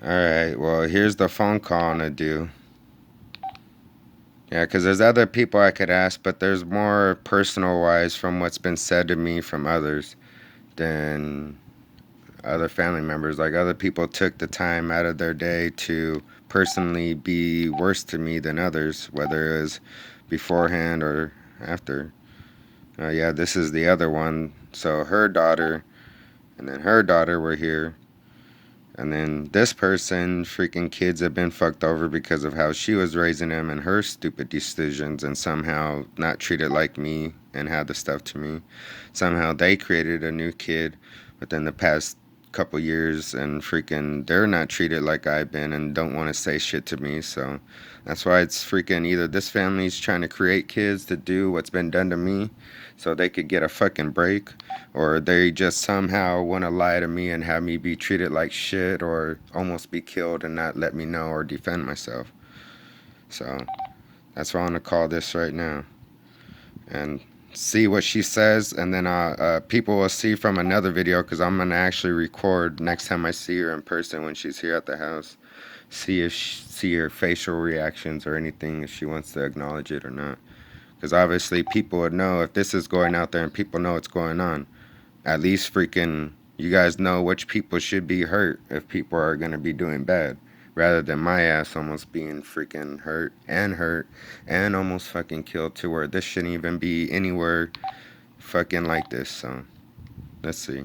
Alright, well, here's the phone call I'm gonna do. Yeah, because there's other people I could ask, but there's more personal wise from what's been said to me from others than other family members. Like, other people took the time out of their day to personally be worse to me than others, whether it was beforehand or after. Yeah, this is the other one. So her daughter and then her daughter were here. And then this person, freaking kids have been fucked over because of how she was raising them and her stupid decisions and somehow not treated like me and had the stuff to me. Somehow they created a new kid within the past couple years and freaking they're not treated like I've been and don't want to say shit to me. So that's why it's freaking either this family's trying to create kids to do what's been done to me so they could get a fucking break, or they just somehow want to lie to me and have me be treated like shit or almost be killed and not let me know or defend myself. So that's why I'm gonna call this right now and see what she says, and then people will see from another video because I'm gonna actually record next time I see her in person when she's here at the house. See her facial reactions or anything if she wants to acknowledge it or not. Because obviously people would know if this is going out there and people know what's going on. At least freaking you guys know which people should be hurt if people are gonna be doing bad. Rather than my ass almost being freaking hurt and almost fucking killed to where this shouldn't even be anywhere fucking like this. So let's see.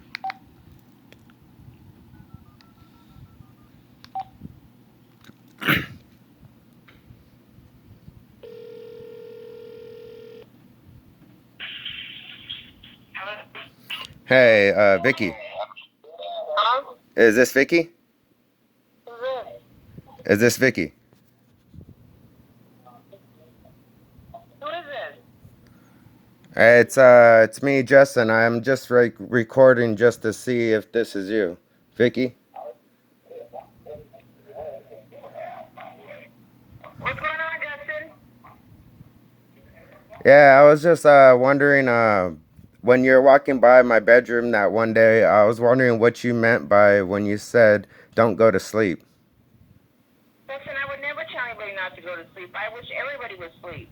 Hey, Vicky. Huh? Is this Vicky? Who's this? Is this Vicky? Who is this? It's me, Justin. I'm just recording just to see if this is you, Vicky. What's going on, Justin? Yeah, I was just wondering when you're walking by my bedroom that one day, I was wondering what you meant by when you said don't go to sleep. Listen, I would never tell anybody not to go to sleep. I wish everybody would sleep.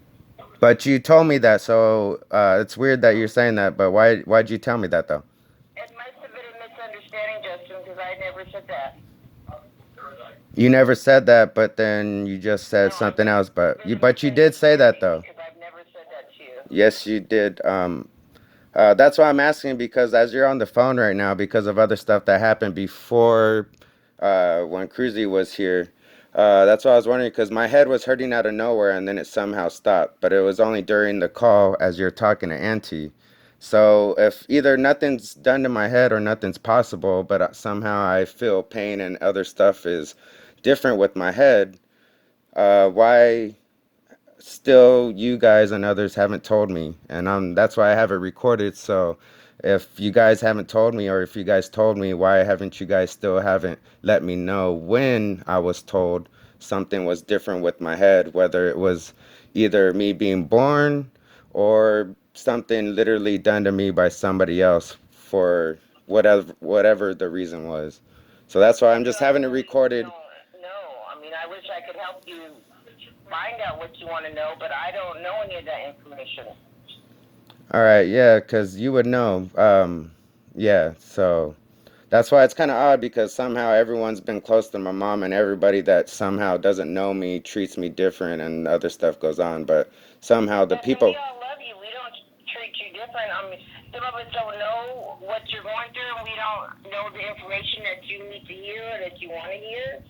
But you told me that, so it's weird that you're saying that, but why'd you tell me that though? It must have been a misunderstanding, Justin, because I never said that. You never said that, but then you just No, said something else, there's a but you did say that misunderstanding though. because I've never said that to you. Yes, you did. That's why I'm asking because as you're on the phone right now, because of other stuff that happened before when Cruzy was here, that's why I was wondering because my head was hurting out of nowhere and then it somehow stopped. But it was only during the call as you're talking to Auntie. So if either nothing's done to my head or nothing's possible, but somehow I feel pain and other stuff is different with my head, why still you guys and others haven't told me, and that's why I have it recorded. So if you guys haven't told me, or if you guys told me, why haven't you guys still haven't let me know when I was told something was different with my head, whether it was either me being born or something literally done to me by somebody else for whatever the reason was. So that's why I'm That's just what I having it really recorded. don't know. I mean, I wish I could help you find out what you want to know, but I don't know any of that information. All right, yeah, because you would know. Yeah, so that's why it's kind of odd because somehow everyone's been close to my mom and everybody that somehow doesn't know me treats me different and other stuff goes on. But somehow the Justin, we people, all love you. We don't treat you different. I mean, some of us don't know what you're going through, and we don't know the information that you need to hear or that you want to hear.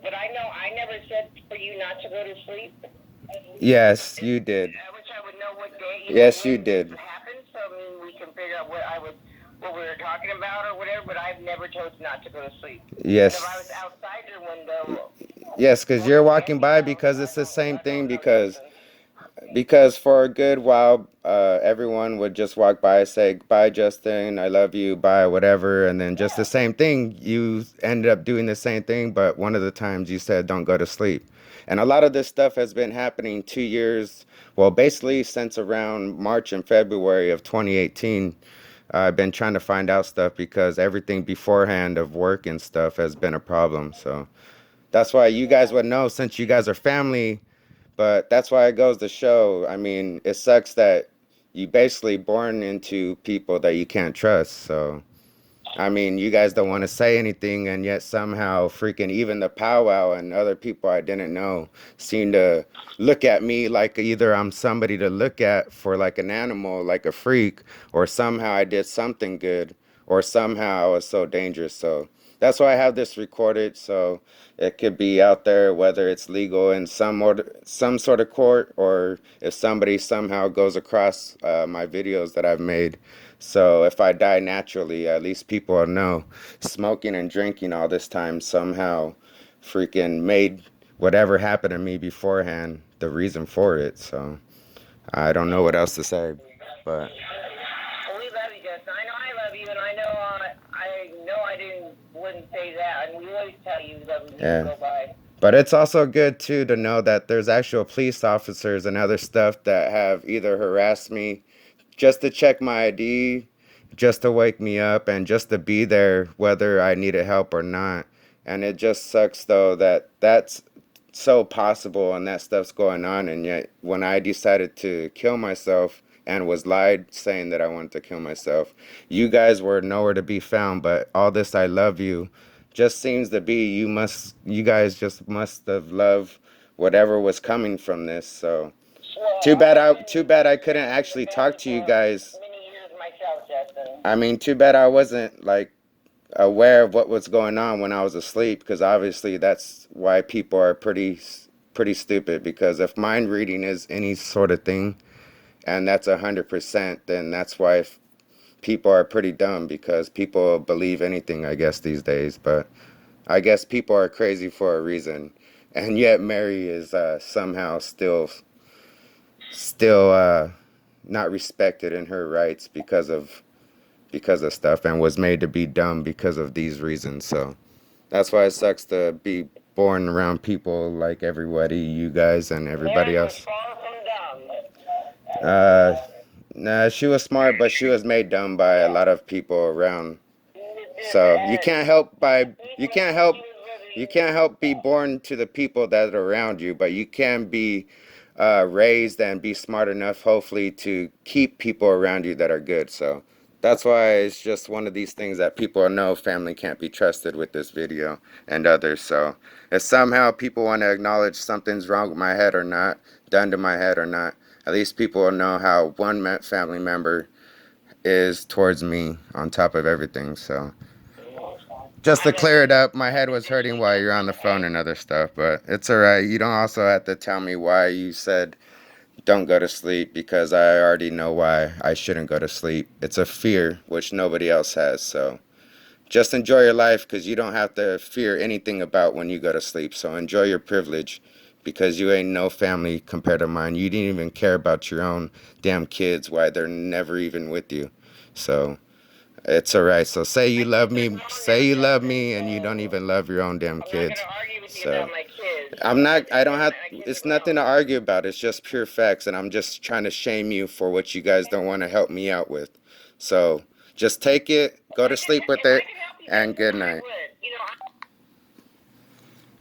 But I know I never said for you not to go to sleep. yes, you did. I wish I would know what day, Yes, you when this did. happened, so I mean we can figure out what we were talking about or whatever. But I've never told you not to go to sleep. And if I was Yes, outside your window yes, because or you're in walking Vicky's by house, because I it's the don't, same I thing don't know, because Justin. Because for a good while, everyone would just walk by, say, bye, Justin, I love you, bye, whatever. And then just the Yeah. same thing, you ended up doing the same thing, but one of the times you said, don't go to sleep. And a lot of this stuff has been happening 2 years, well, basically since around March and February of 2018. I've been trying to find out stuff because everything beforehand of work and stuff has been a problem. So that's why you guys would know since you guys are family. But that's why it goes to show. I mean, it sucks that you basically born into people that you can't trust. So I mean, you guys don't want to say anything, and yet somehow freaking even the powwow and other people I didn't know seem to look at me like either I'm somebody to look at for like an animal, like a freak, or somehow I did something good, or somehow I was so dangerous. So that's why I have this recorded, so it could be out there, whether it's legal in some sort of court, or if somebody somehow goes across my videos that I've made. So if I die naturally, at least people will know smoking and drinking all this time somehow freaking made whatever happened to me beforehand the reason for it. So I don't know what else to say, but Well, we love you, Justin. I know I love you, and I know I didn't wouldn't say that, and we always tell you love you yeah. go by. But it's also good too to know that there's actual police officers and other stuff that have either harassed me just to check my ID, just to wake me up, and just to be there whether I needed help or not. And it just sucks though that that's so possible and that stuff's going on. And yet, when I decided to kill myself and was lied saying that I wanted to kill myself, you guys were nowhere to be found. But all this I love you just seems to be you guys just must have loved whatever was coming from this. So Well, too bad I couldn't been your actually talk family to you for guys. many years myself, Justin. I mean, too bad I wasn't like aware of what was going on when I was asleep because obviously that's why people are pretty stupid because if mind reading is any sort of thing and that's 100%, then that's why people are pretty dumb because people believe anything, I guess, these days. But I guess people are crazy for a reason. And yet Mary is somehow still not respected in her rights because of stuff and was made to be dumb because of these reasons. So that's why it sucks to be born around people like everybody, you guys and everybody Mary was else. far from dumb. Uh, nah, she was smart, but she was made dumb by a lot of people around. So you can't help be born to the people that are around you, but you can be raised and be smart enough, hopefully, to keep people around you that are good. So that's why it's just one of these things that people know family can't be trusted with this video and others. So if somehow people want to acknowledge something's wrong with my head or not, done to my head or not, at least people will know how one family member is towards me on top of everything. So just to I love clear it you. up, my head was hurting while you're on the phone and other stuff, but it's all right. You don't also have to tell me why you said don't go to sleep because I already know why I shouldn't go to sleep. It's a fear which nobody else has. So just enjoy your life because you don't have to fear anything about when you go to sleep. So enjoy your privilege because you ain't no family compared to mine. You didn't even care about your own damn kids, why they're never even with you. So it's all right. So I keep it real say here, you love Justin. me, So and you don't even love your own damn I'm not kids. gonna argue with you So about my kids. I'm not. I don't have. I keep it It's real. nothing to argue about. It's just pure facts, and I'm just trying to shame you for what you guys don't want to help me out with. So just take it, go to sleep with If I it, could help you, and Justin, good I night. would.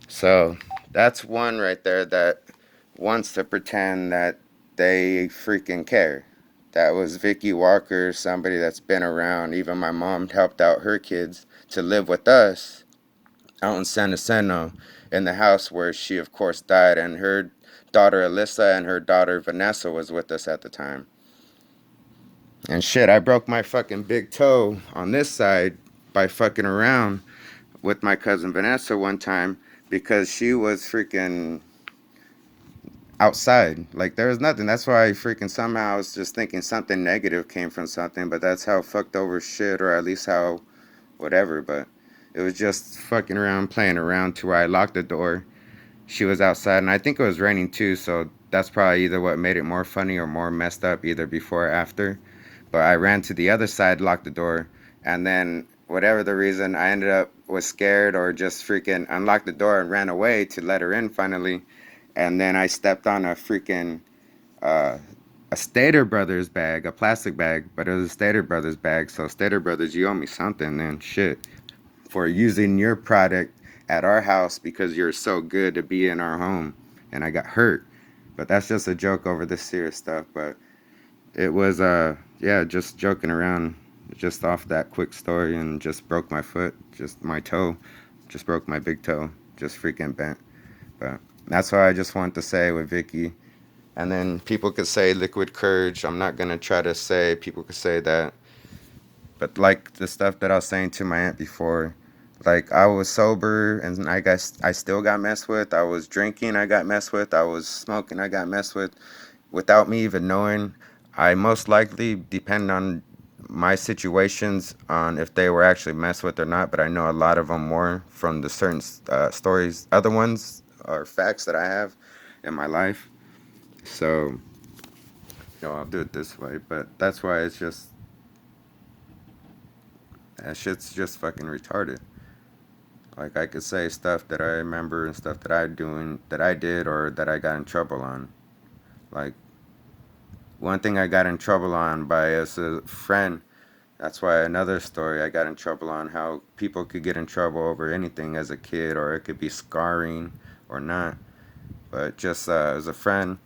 So that's one right there that wants to pretend that they freaking care. That was Vicki Walker, somebody that's been around. Even my mom helped out her kids to live with us out in San Jacinto in the house where she, of course, died. And her daughter Alyssa and her daughter Vanessa was with us at the time. And shit, I broke my fucking big toe on this side by fucking around with my cousin Vanessa one time because she was freaking outside. Like there was nothing. That's why I freaking somehow I was just thinking something negative came from something, but that's how fucked over shit, or at least how whatever. But it was just fucking around, playing around to where I locked the door. She was outside, and I think it was raining too, so that's probably either what made it more funny or more messed up, either before or after. But I ran to the other side, locked the door, and then whatever the reason, I ended up was scared or just freaking unlocked the door and ran away to let her in finally. And then I stepped on a freaking uh, a Stater Brothers bag, a plastic bag, but it was a Stater Brothers bag. So Stater Brothers, you owe me something then, shit, for using your product at our house because you're so good to be in our home, and I got hurt. But that's just a joke over this serious stuff. But it was yeah, just joking around, just off that quick story, and just broke my foot, just my toe, just broke my big toe, just freaking bent. But that's why I just want to say with Vicky. And then people could say liquid courage. I'm not gonna try to say people could say that, but like the stuff that I was saying to my aunt before, like I was sober and I guess I still got messed with. I was drinking, I got messed with. I was smoking, I got messed with, without me even knowing. I most likely depend on my situations on if they were actually messed with or not, but I know a lot of them more from the certain stories, other ones or facts that I have in my life. So, I'll do it this way, but that's why it's just, that shit's just fucking retarded. Like, I could say stuff that I remember and stuff that that I did, or that I got in trouble on. Like, one thing I got in trouble on by a friend. That's why another story I got in trouble on how people could get in trouble over anything as a kid, or it could be scarring or not. But just as a friend,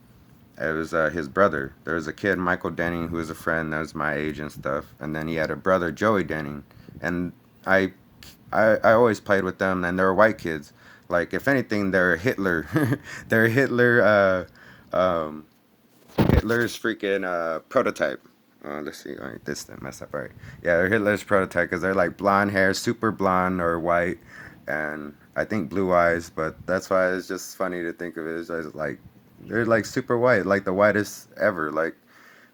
it was his brother. There was a kid, Michael Denning, who was a friend that was my age and stuff. And then he had a brother, Joey Denning. And I, I always played with them, and they were white kids. Like, if anything, they're Hitler. They're Hitler's freaking prototype. Let's see. All right, this didn't mess up. All right. Yeah, they're Hitler's prototype because they're like blonde hair, super blonde or white, and I think blue eyes. But that's why it's just funny to think of it as like they're like super white, like the whitest ever. Like,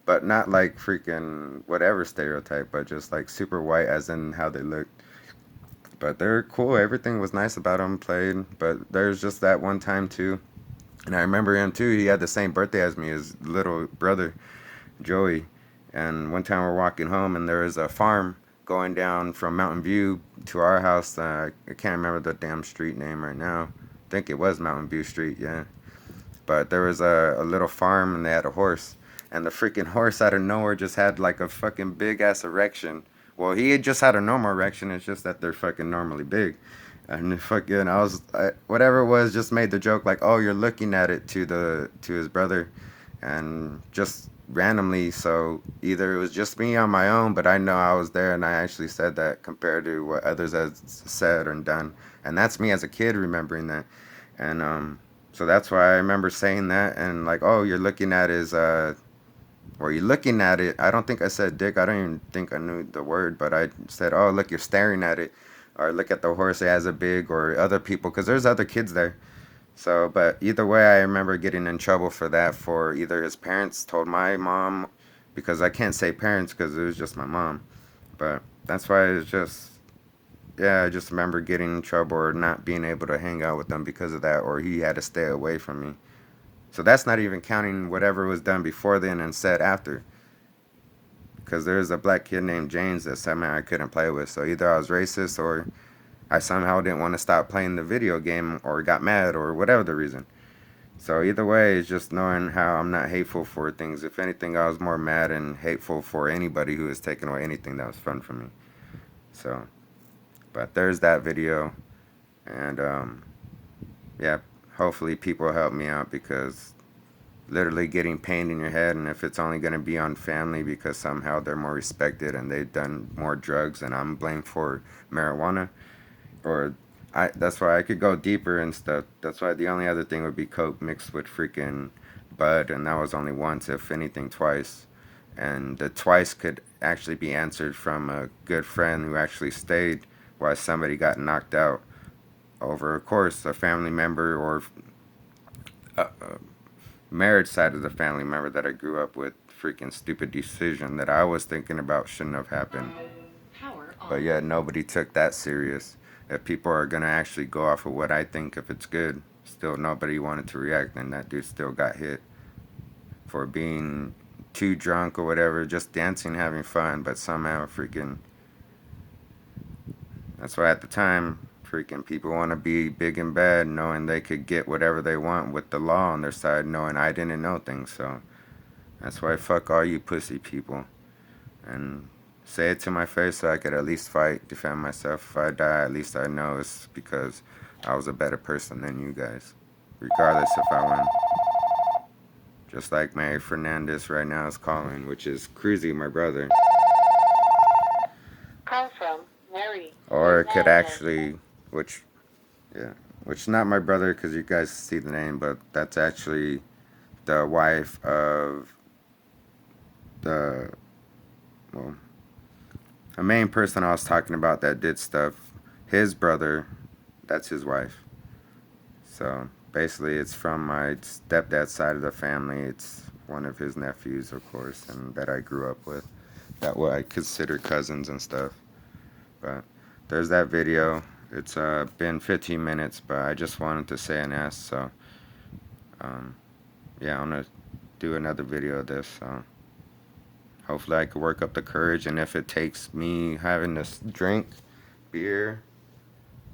but not like freaking whatever stereotype, but just like super white as in how they look. But they're cool. Everything was nice about them. Played, but there's just that one time too. And I remember him too. He had the same birthday as me, his little brother. Joey. And one time we're walking home, and there was a farm going down from Mountain View to our house. I can't remember the damn street name right now. I think it was Mountain View Street, yeah. But there was a little farm, and they had a horse. And the freaking horse out of nowhere just had like a fucking big ass erection. Well, he had just had a normal erection. It's just that they're fucking normally big. And fucking, whatever it was, just made the joke like, "Oh, you're looking at it," to his brother, and just randomly. So either it was just me on my own, but I know I was there, and I actually said that compared to what others had said and done, and that's me as a kid remembering that, and so that's why I remember saying that, and like, "Oh, you're looking at his or you're looking at it." I don't think I said dick. I don't even think I knew the word, but I said, "Oh, look, you're staring at it." Or look at the horse, it has a big, or other people, because there's other kids there. So, but either way, I remember getting in trouble for that, for either his parents told my mom, because I can't say parents because it was just my mom. But that's why it's just, yeah, I just remember getting in trouble or not being able to hang out with them because of that, or he had to stay away from me. So that's not even counting whatever was done before then and said after. Because there's a black kid named James that somehow I couldn't play with. So either I was racist, or I somehow didn't want to stop playing the video game, or got mad, or whatever the reason. So either way, it's just knowing how I'm not hateful for things. If anything, I was more mad and hateful for anybody who has taken away anything that was fun for me. So, but there's that video, and yeah, hopefully people help me out, because literally getting pain in your head, and if it's only going to be on family because somehow they're more respected and they've done more drugs and I'm blamed for marijuana, or that's why I could go deeper and stuff. That's why the only other thing would be coke mixed with freaking bud, and that was only once, if anything twice. And the twice could actually be answered from a good friend who actually stayed while somebody got knocked out over, of course, a family member, or a marriage side of the family member that I grew up with. Freaking stupid decision that I was thinking about shouldn't have happened. But yet nobody took that serious. If people are gonna actually go off of what I think, if it's good, still nobody wanted to react, and that dude still got hit for being too drunk or whatever, just dancing, having fun, but somehow freaking. That's why at the time, freaking people want to be big and bad, knowing they could get whatever they want with the law on their side, knowing I didn't know things. So That's why fuck all you pussy people. And say it to my face so I could at least fight, defend myself. If I die, at least I know it's because I was a better person than you guys. Regardless if I win. Just like Mary Fernandez right now is calling, which is Cruzy, my brother. Call from Mary. Or it could actually, which, yeah, which not my brother because you guys see the name, but that's actually the wife of the, well, a main person I was talking about that did stuff. His brother, that's his wife. So basically, it's from my stepdad's side of the family. It's one of his nephews, of course, and that I grew up with. That what I consider cousins and stuff. But there's that video. It's been 15 minutes, but I just wanted to say and ask. So um, yeah, I'm gonna do another video of this. So hopefully I can work up the courage, and if it takes me having to drink beer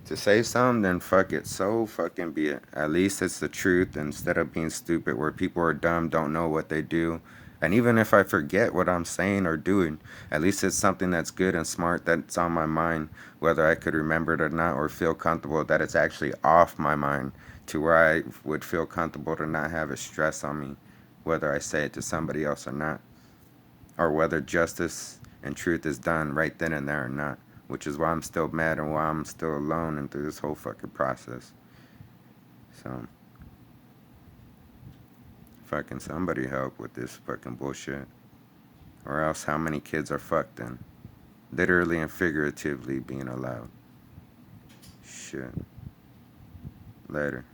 to say something, then fuck it. So fucking be it. At least it's the truth instead of being stupid where people are dumb, don't know what they do. And even if I forget what I'm saying or doing, at least it's something that's good and smart that's on my mind, whether I could remember it or not, or feel comfortable that it's actually off my mind to where I would feel comfortable to not have a stress on me, whether I say it to somebody else or not, or whether justice and truth is done right then and there or not, which is why I'm still mad and why I'm still alone and through this whole fucking process. So, fucking somebody help with this fucking bullshit. Or else, how many kids are fucked then? Literally and figuratively being allowed. Shit. Later.